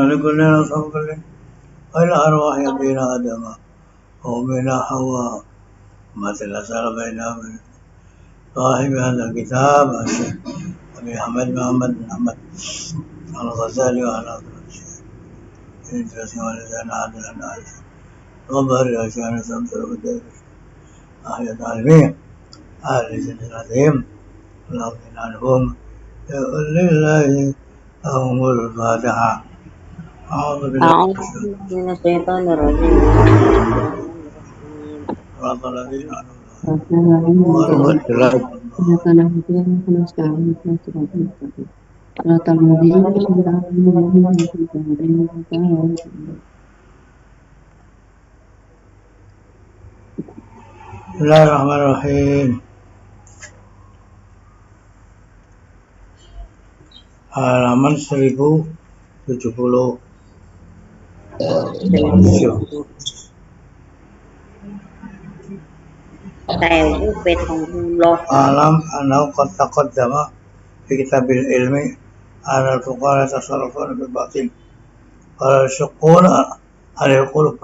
لكلنا صبر والأرواح بين آدم وبين حواء مثل سر بينهم صاحب هذا الكتاب الشيخ أبي أحمد محمد الغزالي وعلى الشيخ ولسان عدل وظهر عشان سمسر ودير أحيى تعلمين أهل سلسلتهم الأرض عنهم لله لهم الفاتحة أعوذ بالله أعوذ من الشيطان الرجيم. صراط الذين بسم الله الرحمن الرحيم. Halaman 1070. Alam anau qad taqaddama fi kitabil ilmi ala al-fuqara tasarrufuna bil batin wala yashquna ala al-qulub.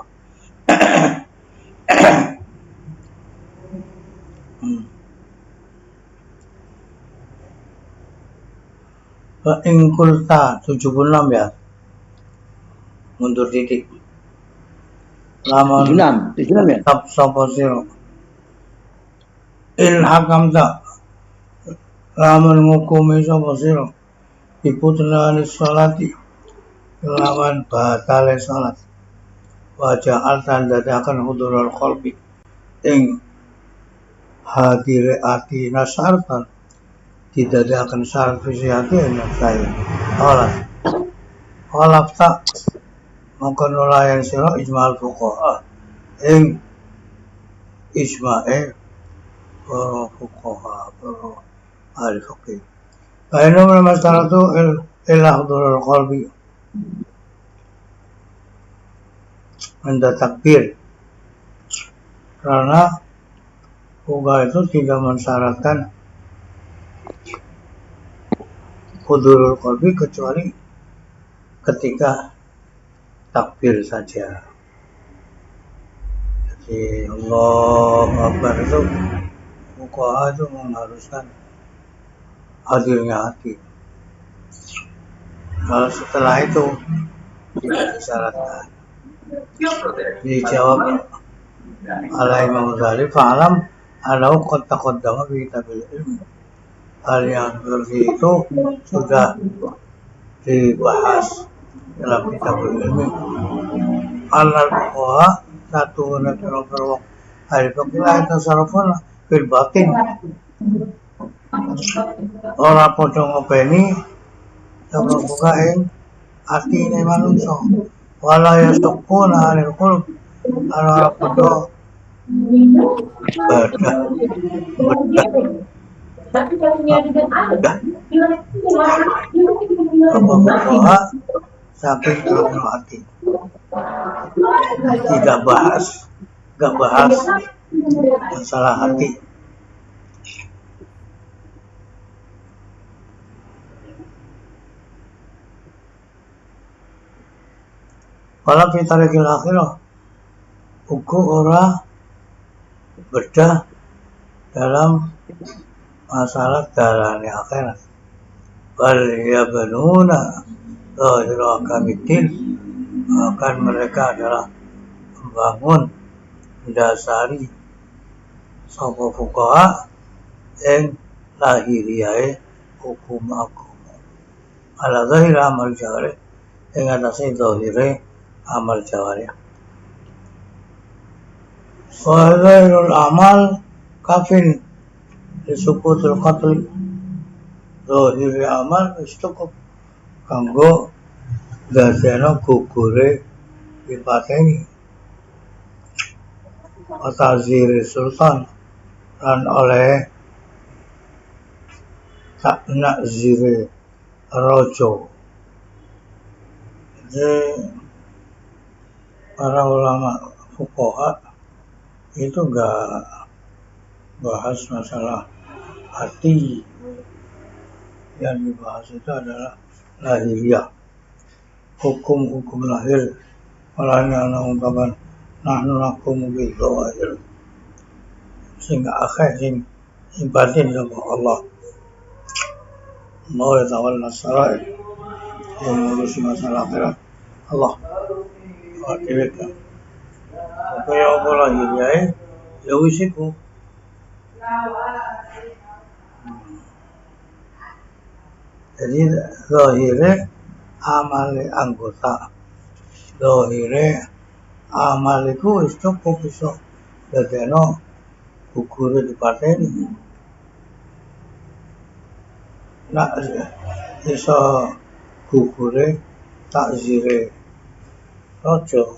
In kulta 76 ya. Mundur titik. Laman 76 ya. Tab sapa sira. Il hakamta. Laman ngukumi sapa sira. Iputrani sholati. Laman batale salat. Wajah altan dadakan hudurul qalbi. Ing hadire ati nasartan. Tidak akan syarat fisiati yang saya olaf tak maka nulayan siro ijma'al fuqaha ing ijma'e para fuqaha para ahli fiqih kaya masalah itu ilah hudurul qalbi anda takbir karena fuqaha itu tidak mensyaratkan hudurul qalbi kecuali ketika takbir saja. Jadi Allahu Akbar itu fuqaha itu mengharuskan hadirnya hati. Kalau setelah itu tidak disyaratkan. Dijawab oleh Imam Ghazali, fa'alam anau qad taqaddama fi kitabil ilmi. Hal yang seperti itu sudah dibahas dalam kitab ilmu. Al-fuqaha satu negara berwak ahli fiqh tasarrufuna fil batin. Ora padha ngopeni sapa buka ing atine manungsa. Wala yasquna alil qulub. Ora padha badah Tapi kalau dengan ada, fuqaha saking dalam hati. Tidak bahas masalah hati. Kalau kita tarikil akhirah uku ora bedah dalam masalah dalane akhirat. Wal yabanuna zahira kamitin akan mereka adalah membangun mendasari sapa fuqaha ing lahiriae hukum agama. Ala zahir amal jawari ing atase zahire amal jawari. Wa zahirul amal kafin disukutul qatl zahiri amal wis cukup kanggo dadekno gugure dipateni atazir sultan dan oleh tak nakzire rojo. Jadi para ulama fuqaha itu enggak bahas masalah hati. Yang dibahas itu adalah lahiriah, hukum-hukum lahir. Malahnya anak ungkapan nahnu nakumu bil-zawahir, sehingga akhir sing batin sama Allah. Mau tawalla sarair, mengurusi masalah akhirat Allah. Wakilkan apa yang Allah lahiriah ya wisiku. Jadi zahire amale anggota, zahire amal itu wis cukup iso dadekno gugure dipateni. Nak iso gugure takzire ojo.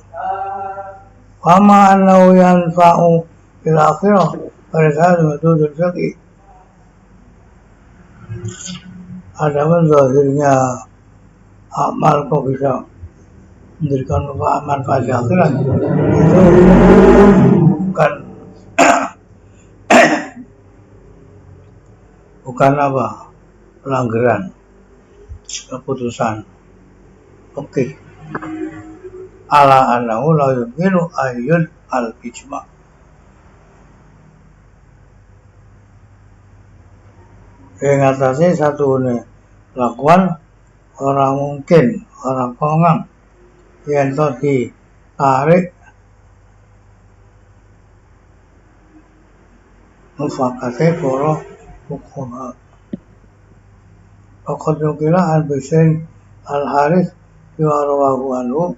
Wama annahu yanfa'u fil akhirah pada metode fikih. Ada zahirnya amal kok bisa memberikan manfaat di akhirat, itu bukan apa pelanggaran keputusan. Oke. Ala annahu la yumkinu ayyud al-ijma'. Yang atasnya satu ini lakukan orang mungkin, orang kongang yang tadi tarik mufakate para fuqaha. Faqad nukila al-Bishain al-Harith wa rawahu anhu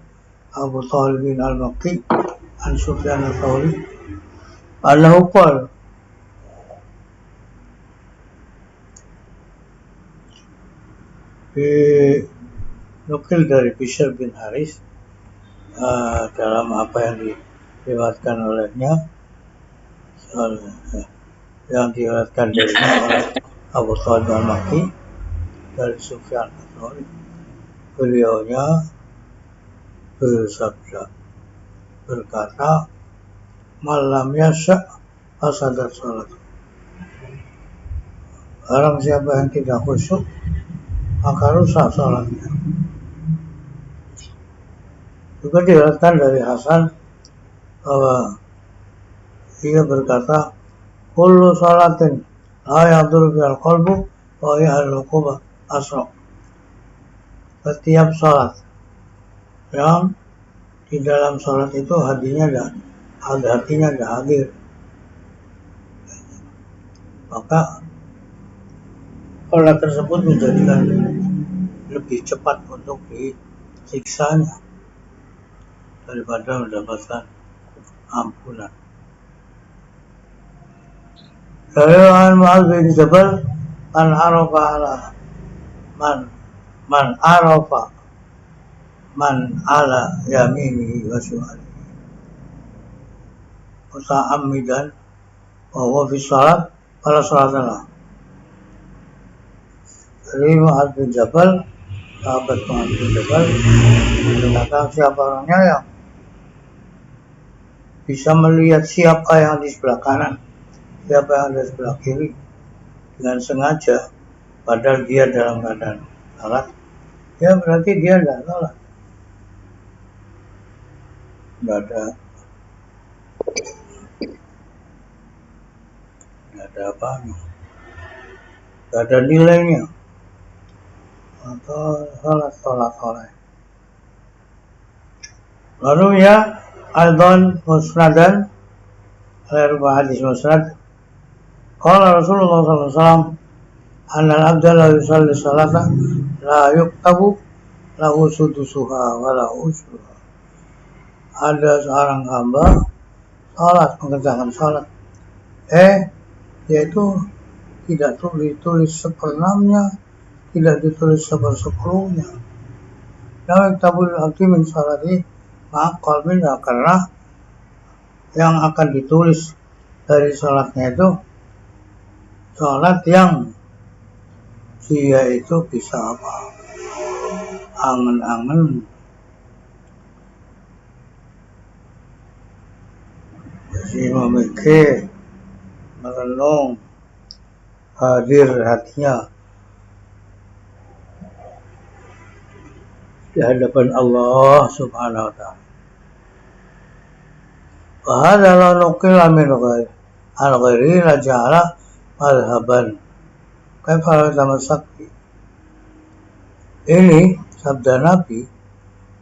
Abu Talib al-Makki an Sufyan al-Thawri annahu qala nukil dari Bishr bin Harith dalam apa yang diriwayatkan olehnya, yang diriwayatkan darinya oleh Abu Talib al-Makki dari Sufyan al-Thawri. Beliaunya bersabda, berkata, malam yasya asadat salat. Orang siapa yang tidak khusyuk maka rusak salatnya. Juga diriwayatkan dari Hasan bahwa ia berkata, kullu salatin la yadur bil qalbu wa hiya al-uqubah asra. Setiap salat yang di dalam salat itu hatinya ada hadir, maka salat tersebut menjadikan lebih cepat untuk disiksanya daripada mendapatkan ampunan. Dari Mu'adz bin Jabal man arafa ala man ala yaminihi wa shimalihi muta'ammidan wa huwa fi shalat fala sholata lahu. Dari Mu'adz bin Jabal, sahabat Mu'adz bin Jabal, berkata, siapa orangnya yang bisa melihat siapa yang di sebelah kanan, siapa yang di sebelah kiri dengan sengaja, padahal dia dalam keadaan salat, ya berarti dia tidak salat. Tidak ada apa-apa, tidak ada nilainya. Atau salat. Lalu ya Al-Don Musnadan, hadis Musnad, qala Rasulullah SAW, annal abda la yusalli salata la yuktabu lahu sudusuha wa lahu usyruha. Ada seorang hamba mengerjakan salat, yaitu tidak ditulis seperenamnya, tidak ditulis sepersepuluhnya. Namun tabul abdi min salati ma'aqal minha, karena yang akan ditulis dari salatnya itu salat yang dia itu bisa apa? Angen-angen, jadi memikir, merenung hadir hatinya di hadapan Allah Subhanahu wa taala. Wa hadza la nuqila min ghairi la ja'ala madhhaban kaifa tamassak. Ini sabda Nabi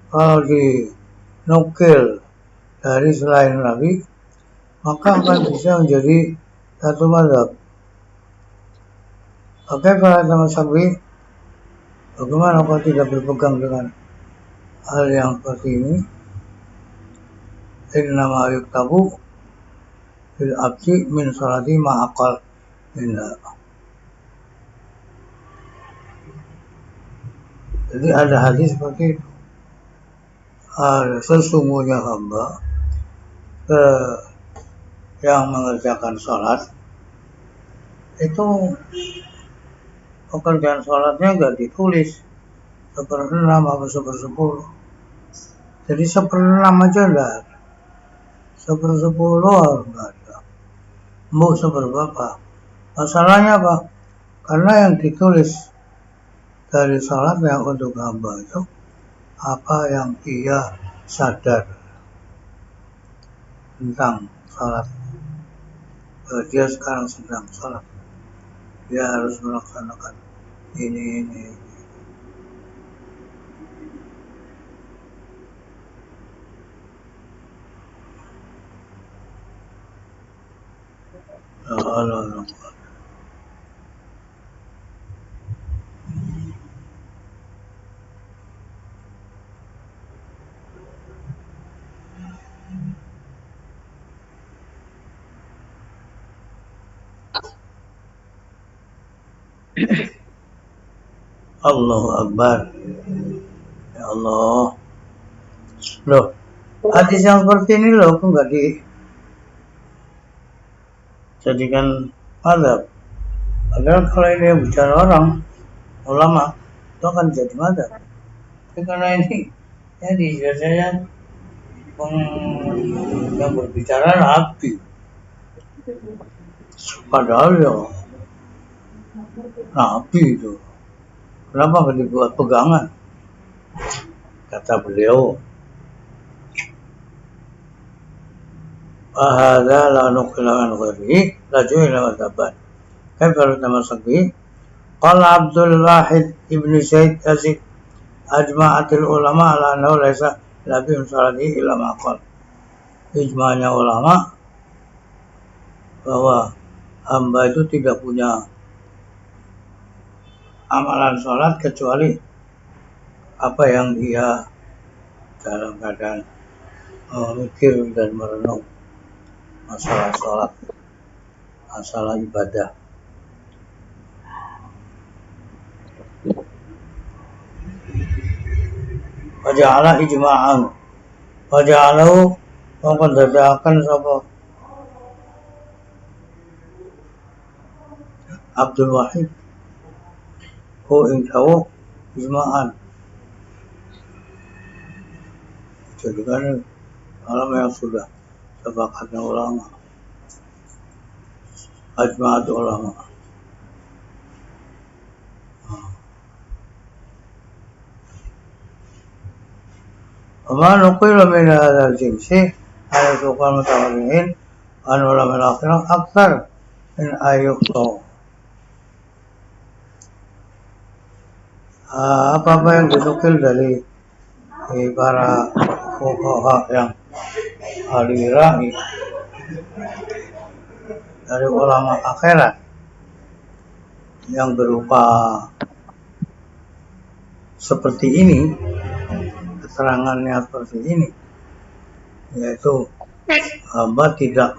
kalau dinukil dari selain Nabi maka akan bisa menjadi satu mazhab. Oke, para tamassak, bagaimana kau tidak berpegang dengan hal yang seperti ini? Innama yuktabu fil abdi min salati ma'aqal minna. Jadi ada hadis seperti itu. Sesungguhnya hamba yang mengerjakan sholat itu pekerjaan sholatnya nggak ditulis 1/6 atau 1/10. Jadi 1/6 aja enggak ada. 1/10 enggak ada. Mau seberapa? Masalahnya apa? Karena yang ditulis dari sholatnya untuk hamba itu apa yang ia sadar tentang sholat. Dia sekarang sedang sholat, dia harus melaksanakan ini. Allah. Allahu Akbar. Ya Allah. Loh, hadis yang seperti ini loh kok nggak dijadikan mazhab. Padahal kalau ini yang bicara orang ulama itu akan jadi mazhab. Tapi karena ini jadi biasanya yang berbicara Nabi. Padahal ya Nabi itu. Kenapa nggak dibuat pegangan? Kata beliau, "Ahadza la nuqila an ghairihi la ju'ila madhaban." Kaifa tamassak bihi? Qala Abdul Wahid ibn Zaid Yazid ajma'atil ulama ala annahu laisa labim salati illa maqal. Ijma'nya ulama bahwa hamba itu tidak punya amalan sholat kecuali apa yang dia dalam keadaan mikir dan merenung masalah sholat, masalah ibadah. Waja'ala ijma'an waja'alahu mengkondadakan sapa Abdul Wahid indahu ijma'an. Jadikan alam yang sudah sepakatnya ulama, ajma'at ulama. Wa nuqila min hadzal jinsi ala suqal mutawallihin an ulama al-akhirah akthar min ayyuqtaw. Apa-apa yang dinukil dari para fuqaha yang ahli rahi dari ulama akhirat yang berupa seperti ini, keterangannya seperti ini, yaitu hamba tidak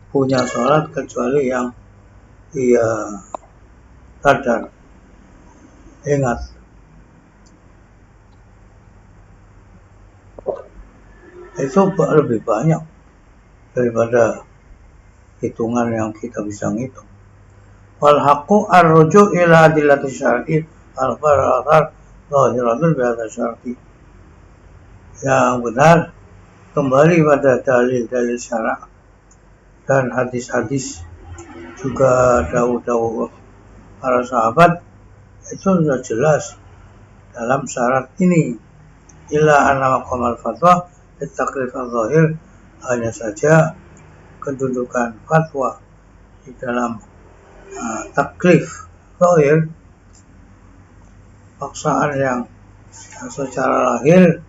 punya sholat kecuali yang ia sadar, ingat. Itu lebih banyak daripada hitungan yang kita bisa ngitung. Wal haqqu ar-ruju' ila adillati syar'i al-fara'at zahiratun bi hadza syar'i. Yang benar kembali pada dalil-dalil syara' dan hadis-hadis juga dawuh-dawuh para sahabat itu sudah jelas dalam syarat ini. Illa anna maqamal fatwa at-taklif al-zahir, hanya saja kedudukan fatwa di dalam taklif zahir, paksaan yang secara lahir,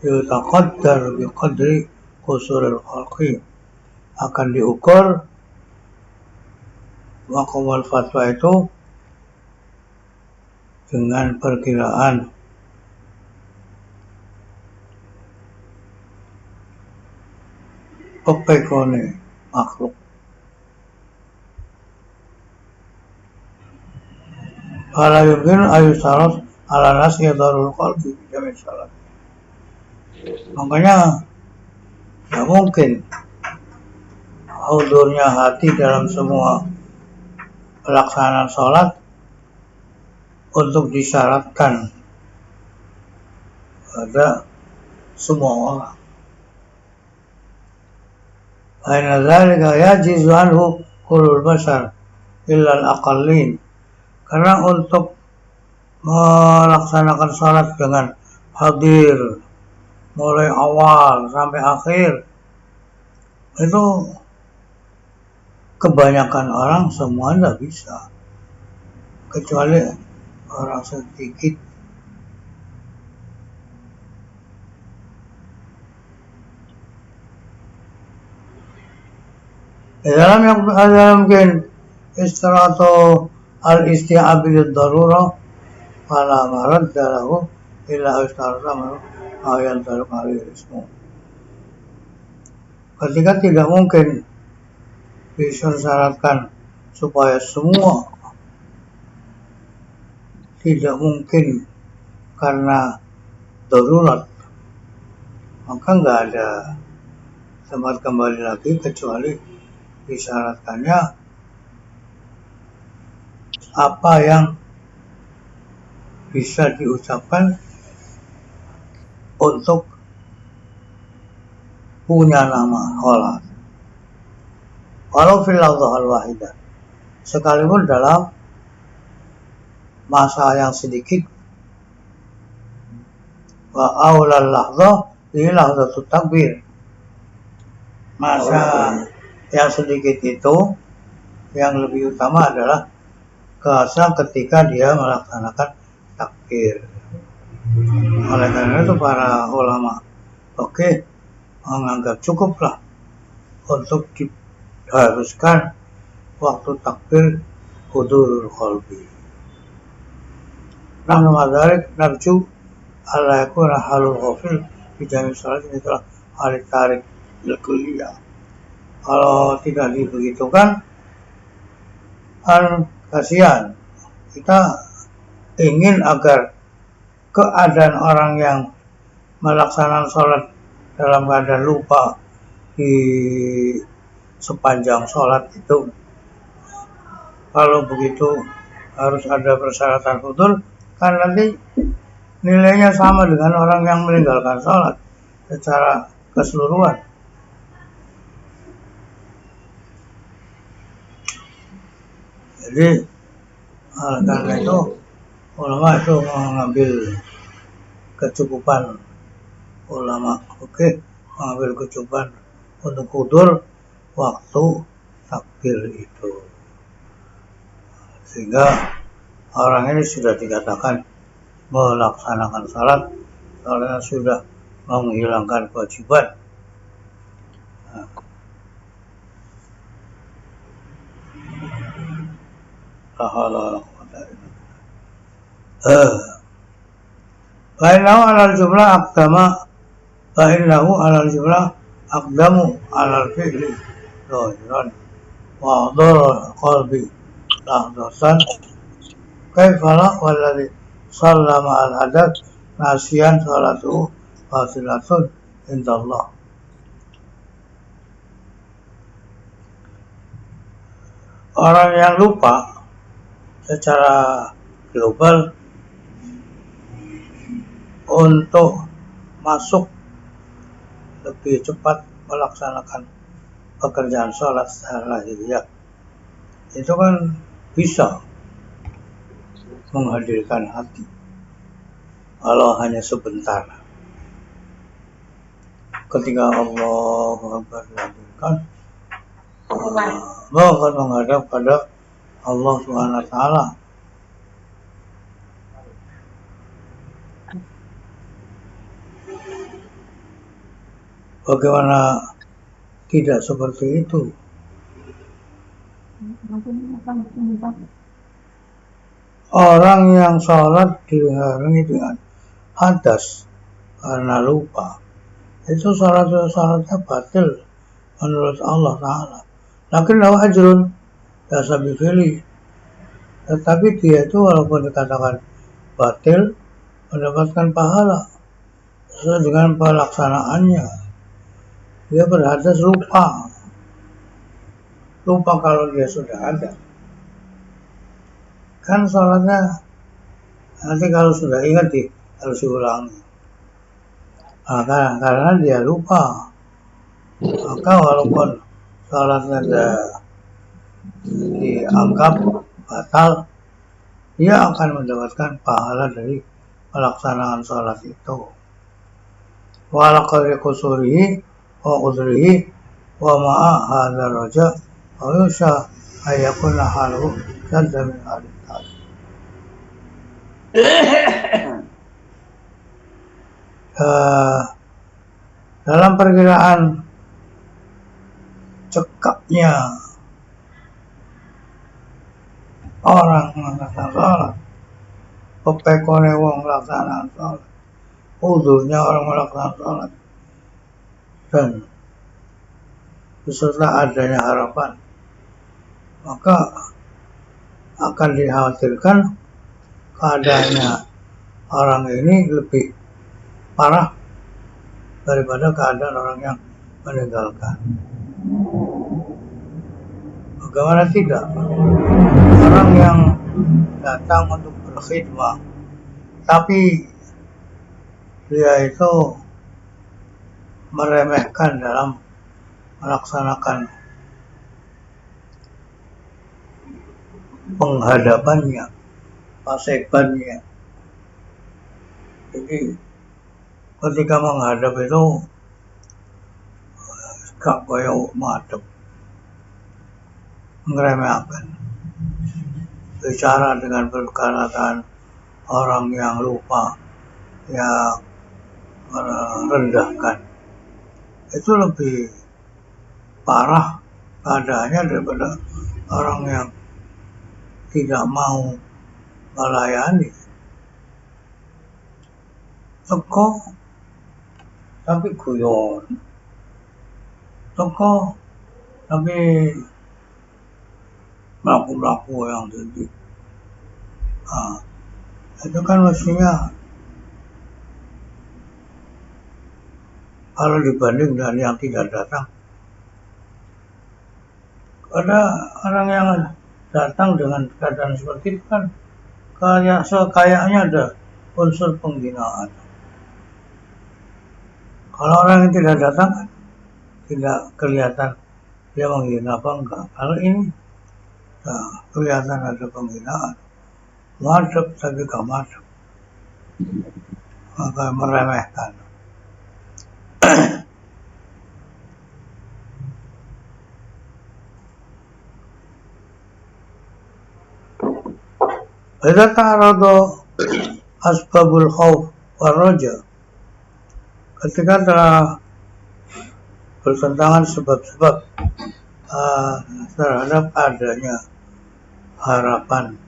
yutaqaddar biqadri qusuril khalqi, akan diukur maqamal fatwa itu dengan perkiraan pepekone makhluk. Fala yumkin ayusaraf ala nasi yadarul qalbi jamin salat. Makanya tidak mungkin hudurnya hati dalam semua pelaksanaan sholat untuk disyaratkan pada semua orang. Aina dzalika yajizu anhu kullul bashar illa al-aqallin. Karena untuk melaksanakan sholat dengan hadir mulai awal sampai akhir itu kebanyakan orang semua tidak bisa, kecuali orang sedikit. Dalam mungkin istiratu al-isti'ab bil darurah fala maradda lahu illa istarata ayan taruk al-ismu. Ketika tidak mungkin disyaratkan supaya semua, tidak mungkin karena darurat, maka nggak ada tempat kembali lagi kecuali disyaratkannya apa yang bisa diucapkan untuk punya nama sholat, walau fil lafzah al-wahidah, sekalipun dalam masa yang sedikit. Wa aulal lafzah ini lafzatul takbir. Masa yang sedikit itu yang lebih utama adalah ketika dia melaksanakan takbir. Oleh karena itu para ulama menganggap cukuplah untuk diharuskan waktu takbir hudurul qalbi. Nahnu madzalik narju alla yakuna halul ghafil fi jami' salat mithla hal tarik al-kulliyah. Kalau tidak dibegitukan, kan kasihan. Kita ingin agar keadaan orang yang melaksanakan sholat dalam keadaan lupa di sepanjang sholat itu, kalau begitu harus ada persyaratan hudur, kan nanti nilainya sama dengan orang yang meninggalkan sholat secara keseluruhan. Jadi karena itu ulama itu mengambil kecukupan mengambil kecukupan untuk hudur waktu takbir itu, sehingga orang ini sudah dikatakan melaksanakan salat karena sudah menghilangkan kewajiban. Fa'innahu alal jumlah aqdamu alal fi'li zahiran wa adara qalbi lahdatan kaifala walladhi sallama al-hadat nasiyan salatuhu fasilatun indallah. Orang yang lupa secara global untuk masuk lebih cepat melaksanakan pekerjaan sholat secara lahiriah itu kan bisa menghadirkan hati kalau hanya sebentar. Ketika Allahu Akbar dihadirkan, akan menghadap pada Allah Subhanahu wa taala. Bagaimana tidak seperti itu? Orang yang sholat dihalangi dengan hadas karena lupa, itu sholatnya batil menurut Allah Ta'ala. Lakin lahu ajrun biasa bifili, tetapi dia itu walaupun dikatakan batil mendapatkan pahala sesuai dengan pelaksanaannya. Dia berhadas lupa kalau dia sudah ada. Kan sholatnya nanti kalau sudah ingat harus diulangi. Karena dia lupa, maka walaupun sholatnya dianggap batal, dia akan mendapatkan pahala dari pelaksanaan sholat itu. Wala qadri qusurihi wa udrihi wa ma'a hadha raja wa yusha ayakuna halu sadda min hadith. Dalam perkiraan cekapnya orang melaksanakan sholat, pepekone wong melaksanakan sholat, udurnya orang melaksanakan sholat, dan beserta adanya harapan, maka akan dikhawatirkan keadaannya orang ini lebih parah daripada keadaan orang yang meninggalkan. Bagaimana tidak? Orang yang datang untuk berkhidmah, tapi dia itu meremehkan dalam melaksanakan penghadapannya, pasebannya. Jadi ketika menghadap itu gak kaya menghadap, ngeremehkan, bicara dengan perkataan orang yang lupa, yang merendahkan, itu lebih parah keadaannya daripada orang yang tidak mau melayani. Teko tapi guyon, teko tapi melaku yang tinggi. Itu kan mestinya kalau dibanding dengan yang tidak datang, ada orang yang datang dengan keadaan seperti itu kan kayaknya ada unsur penghinaan. Kalau orang yang tidak datang tidak kelihatan dia menghina apa enggak. Kalau ini kelihatan ada penghinaan, madhab tapi gak madhab, maka meremehkan. Idza ta'arada asbabul khauf war raja, ketika telah bertentangan sebab-sebab terhadap adanya harapan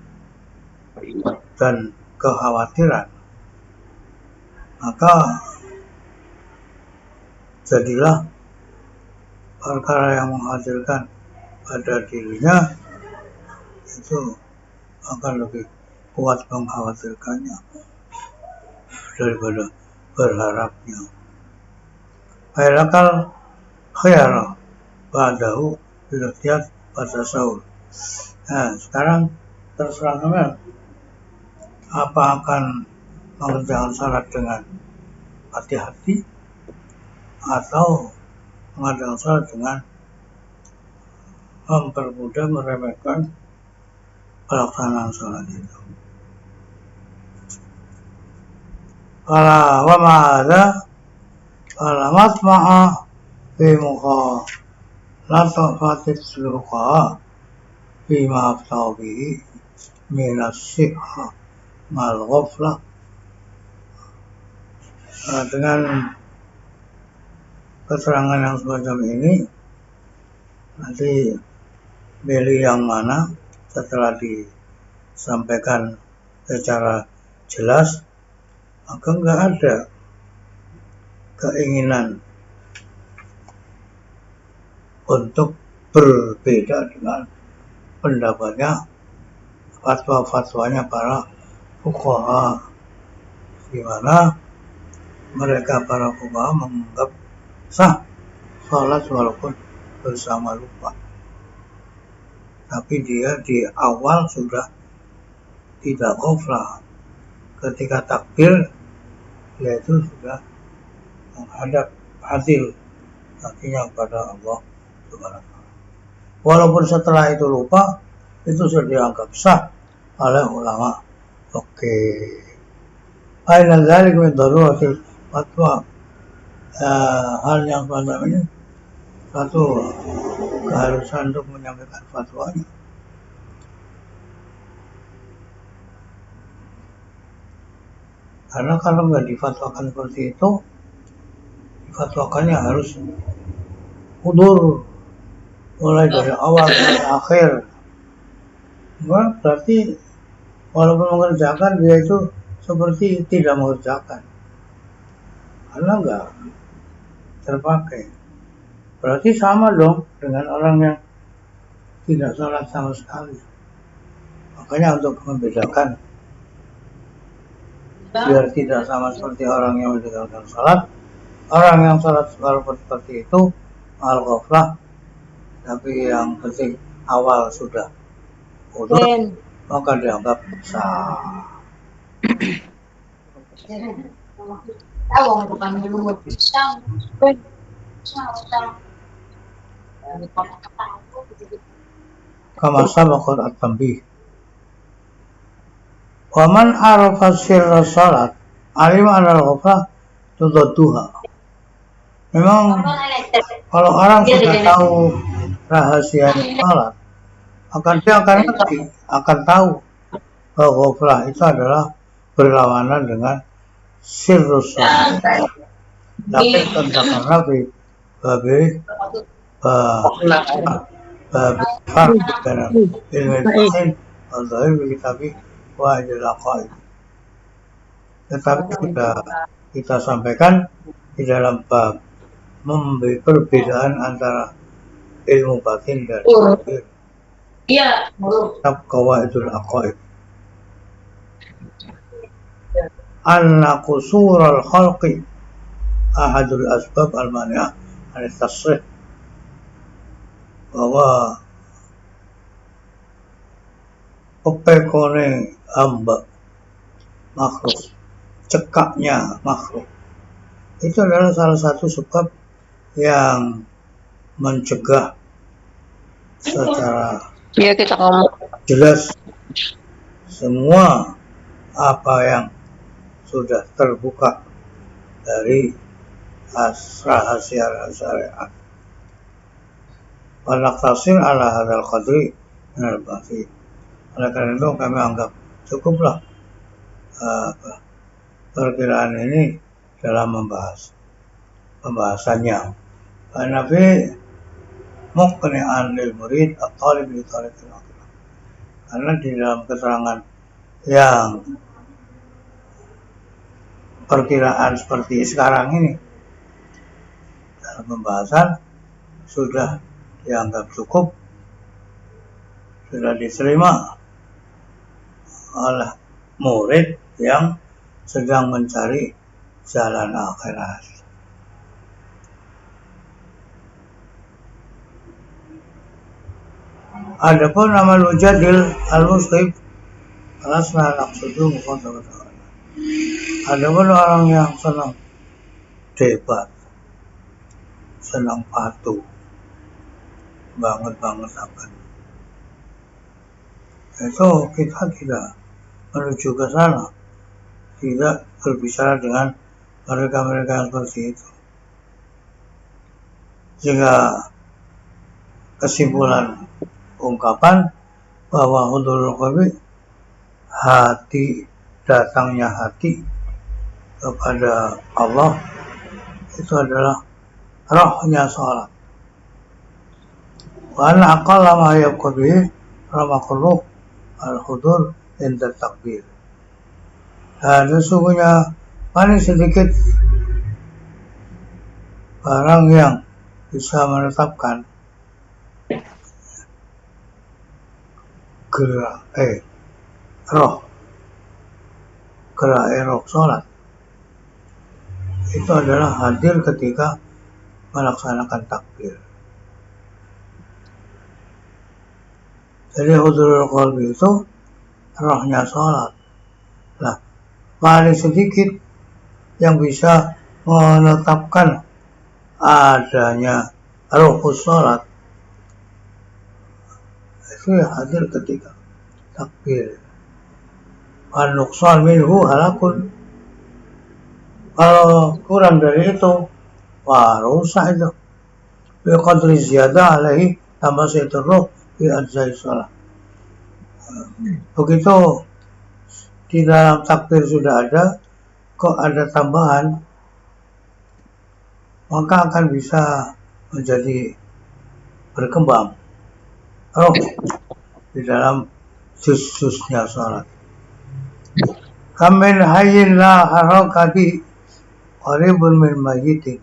dan kekhawatiran, maka jadilah perkara yang menghasilkan pada dirinya itu akan lebih kuat mengkhawatirkannya daripada berharapnya. Failakal khiyara ba'dahu bilakhtiyat pada sahur. Nah, sekarang terserah kalian apa akan mengerjakan salat dengan hati-hati atau mengadakan salat dengan mempermudah, meremehkan pelaksanaan sholat itu. Wa ma'adha fala matma'a fi mukhalatafatis luqa fima aftau bihi minas sihha mal ghaflah. Dengan keterangan yang semacam ini, nanti pilih yang mana setelah disampaikan secara jelas, maka nggak ada keinginan untuk berbeda dengan pendapatnya, fatwa-fatwanya para fuqaha, di mana mereka para fuqaha menganggap sah sholat walaupun bersama lupa, tapi dia di awal sudah tidak ghaflah. Ketika takbir dia itu sudah menghadap hadil kakinya kepada Allah Subhanahu wa ta'ala. Walaupun setelah itu lupa, itu sudah dianggap sah oleh ulama. Oke. Aina dzalik min daruratil fatwa. Hal yang semacam ini satu keharusan untuk menyampaikan fatwanya. Karena kalau nggak difatwakan seperti itu, difatwakannya harus hudur mulai dari awal sampai akhir. Berarti walaupun mengerjakan, dia itu seperti tidak mengerjakan, karena nggak terpakai. Berarti sama dong dengan orang yang tidak sholat sama sekali. Makanya untuk membedakan biar tidak sama seperti orang yang meninggalkan sholat, orang yang sholat walaupun seperti itu al-ghaflah, tapi yang penting awal sudah udah, maka dianggap sah. Kama sabaqat at-tanbih. Wa man arafa sirra salat alima al-ghaflah tudadduha. Memang kalau orang sudah tahu rahasia salat, dia akan ngerti, akan tahu bahwa ghaflah itu adalah berlawanan dengan sirrus salat. Tapi tentang Nabi babi farq dalam ilmu tafsir al-zahir bagi wajib aqaid. Tetapi sudah kita sampaikan di dalam bab memberi perbedaan antara ilmu batin dan zahir. Iya, qawaidul aqaid. Anna qusurul khalqi ahadul asbab al-mani'ah an tasrih, bahwa pepekone hamba makhluk, cekaknya makhluk, itu adalah salah satu sebab yang mencegah secara jelas semua apa yang sudah terbuka dari rahasia syariat. Walaqtasir ala hadzal qadri min al-bahthi. Oleh karena itu kami anggap cukuplah perkiraan ini dalam pembahasannya. Karena fi muqni'an lil murid at-talib li tariqil akhirah. Karena di dalam keterangan yang perkiraan seperti sekarang ini, dalam pembahasan sudah dianggap cukup, sudah diterima oleh murid yang sedang mencari jalan akhirat. Adapun nama mujadil al-muslim alasna naqsudu muqaddamatan. Adapun orang yang senang debat, senang patuh, banget akan itu kita tidak menuju ke sana, tidak berbicara dengan mereka-mereka yang seperti itu, sehingga kesimpulan ungkapan bahwa hudurul qalbi, hati, datangnya hati kepada Allah itu adalah rohnya sholat. Wa anna aqalla ma yabqa bihi ramakruh al-hudur inda takbir. Dan sesungguhnya paling sedikit barang yang bisa menetapkan gerak sholat itu adalah hadir ketika melaksanakan takbir. Jadi hudurul qalbi itu rohnya sholat. Nah, paling sedikit yang bisa menetapkan adanya ruhus sholat itu ya hadir ketika takbir. An-nuqsan minhu halakun. Kalau kurang dari itu, wah rusak itu. Biqadri ziyadah alaihi tambah itu ruh fi ajzai sholat. Begitu di dalam takbir sudah ada, kok ada tambahan, maka akan bisa menjadi berkembang roh di dalam juz-juznya sholat. Kamin hayyin la harakati qaribun min mayyitin.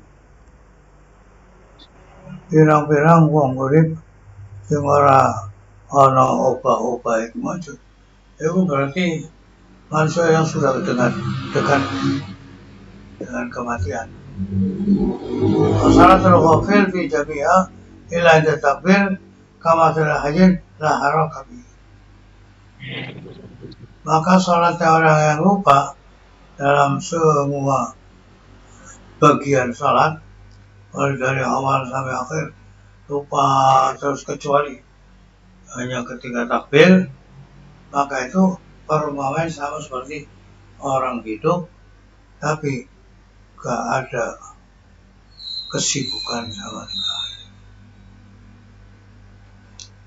Pirang-pirang wong urip sing ora ana obah-obah iku maksud. Itu berarti manusia yang sudah dekat dengan kematian. Salatul ghafil fi jami'a ila inda takbir kama salah hayyin la harakati. Maka sholatnya orang yang lupa dalam semua bagian sholat, mulai dari awal sampai akhir lupa terus kecuali hanya ketika takbir, maka itu perumpamaan sama seperti orang hidup tapi gak ada kesibukan sama sekali,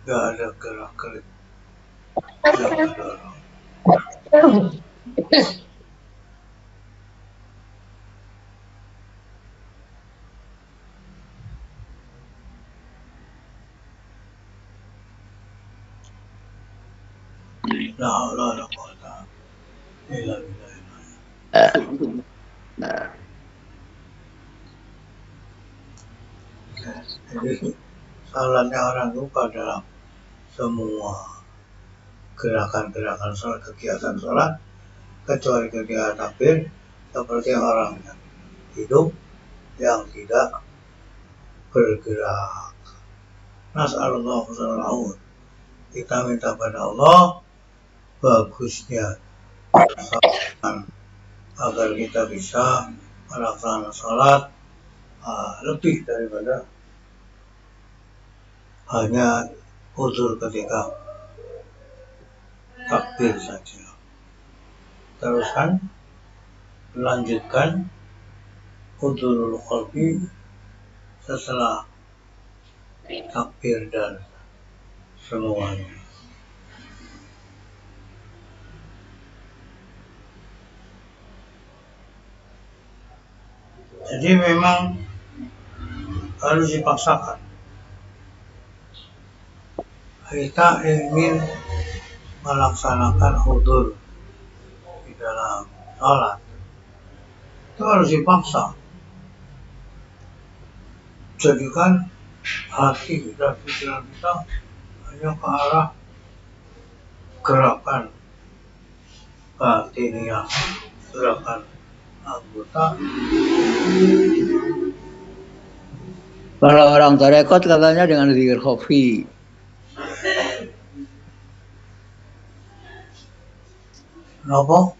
gak ada gerak-gerik yang mendorong. La haula wala quwwata illa billah. Jadi salatnya orang lupa dalam semua gerakan-gerakan sholat, kegiatan sholat, kecuali ketika takbir, seperti orang yang hidup yang tidak bergerak. Nas'alullah husnul. Kita minta pada Allah bagusnya agar kita bisa melaksanakan sholat lebih daripada hanya hudur ketika takbir saja. Teruskan, lanjutkan hudurul qalbi setelah takbir dan semuanya. Jadi memang harus dipaksakan. Kita ingin melaksanakan hudur di dalam sholat, itu harus dipaksa. Jadikan hati dan pikiran kita hanya ke arah gerakan batiniah, gerakan anggota. Kalau orang tarekat katanya dengan zikir khafi. Kenapa?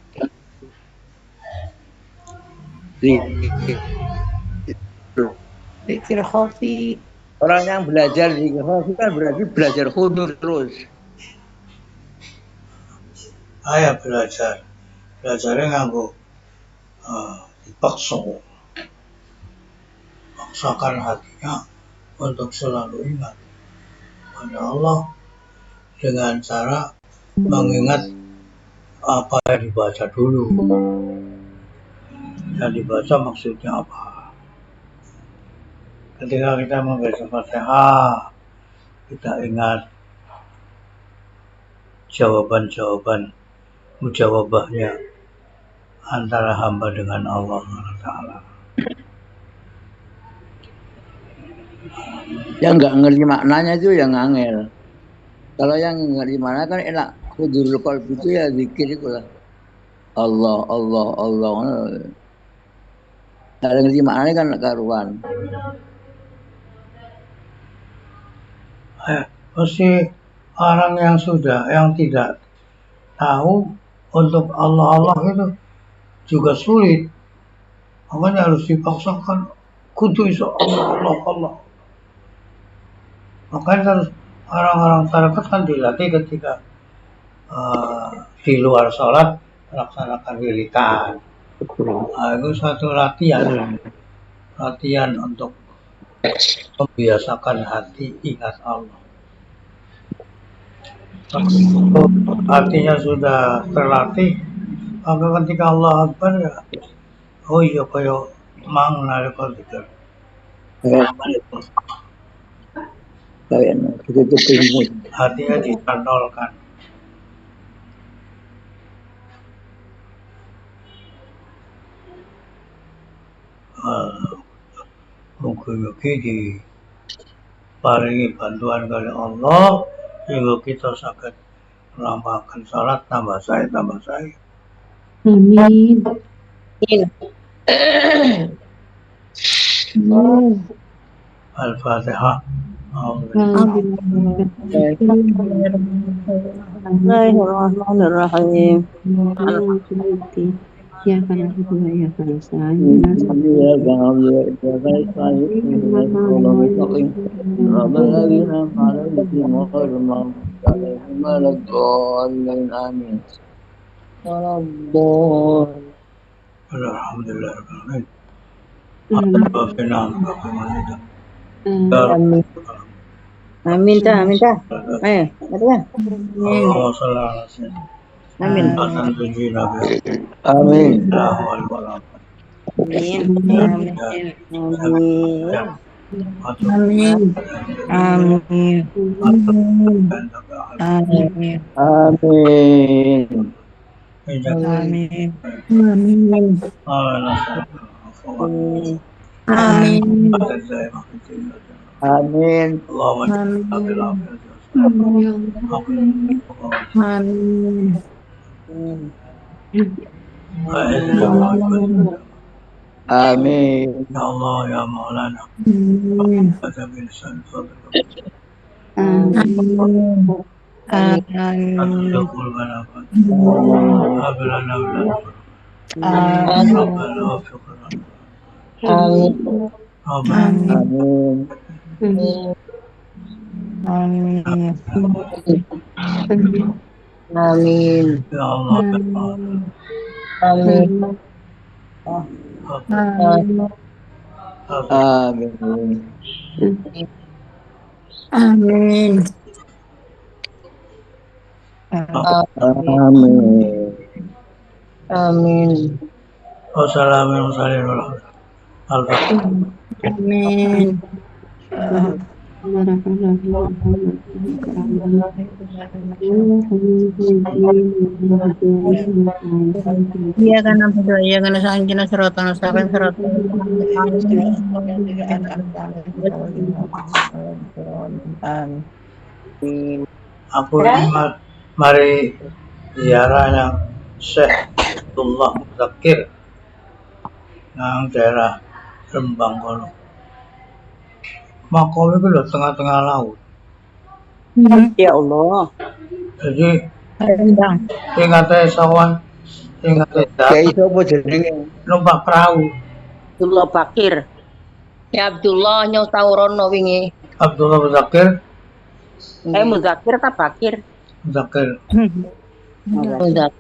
Zikir khafi. Orang yang belajar zikir khafi kan berarti belajar hudur terus. Ayah belajarnya nganggo dipaksa, paksakan hatinya untuk selalu ingat pada Allah dengan cara mengingat apa yang dibaca dulu. Yang dibaca maksudnya apa? Ketika kita membaca Fatihah, kita ingat jawaban-jawaban mujawabahnya antara hamba dengan Allah Taala. Yang nggak ngerti maknanya itu yang angel. Kalau yang ngerti maknanya kan enak. Hudurul qalbi itu ya zikir itu lah. Allah, Allah, Allah. Kalau ngerti maknanya kan karuan. Pasti orang yang tidak tahu untuk Allah itu juga sulit. Makanya harus dipaksakan kudu iso Allah. Makanya harus orang-orang tarekat kan dilatih ketika di luar sholat melaksanakan wiridan. Itu satu latihan untuk membiasakan hati ingat Allah. Hatinya sudah terlatih, maka ketika Allah Akbar ya, oh iya kaya mang nalika zikir. Hatinya ditantolkan. Mugi-mugi diparingi bantuan kali Allah sehingga kita saged melampahkan salat tambah sae. Amin. Al-Fatihah. Bismillahirrahmanirrahim. Siapa yang kedua ya Amin dah. Ayo, betul. Amin. Amin. Amin. Ya Allah ya Maulana. Pada bilisan fadl. Atul balafat. Abilana bilana. Rabbana wafiqna. Amin. Ya Allah ya Maulana. Amin. Wassalamualaikum Amin. Iya kan apa ya kan sanjina serotan sakan serotan. Aku ini mari ziarahnya Syekh Abdullah Muzakir nang daerah Rembang kono. Makom itu udah tengah-tengah laut. Ya Allah. Jadi Rendang. ingatnya sawan, ingatnya Kayak itu apa jenenge? numpak perahu. Abdullah Bakir. Ya Abdullah nyau tau rono wingi. Abdullah Muzakir. Muzakir apa Bakir? Muzakir. Udah.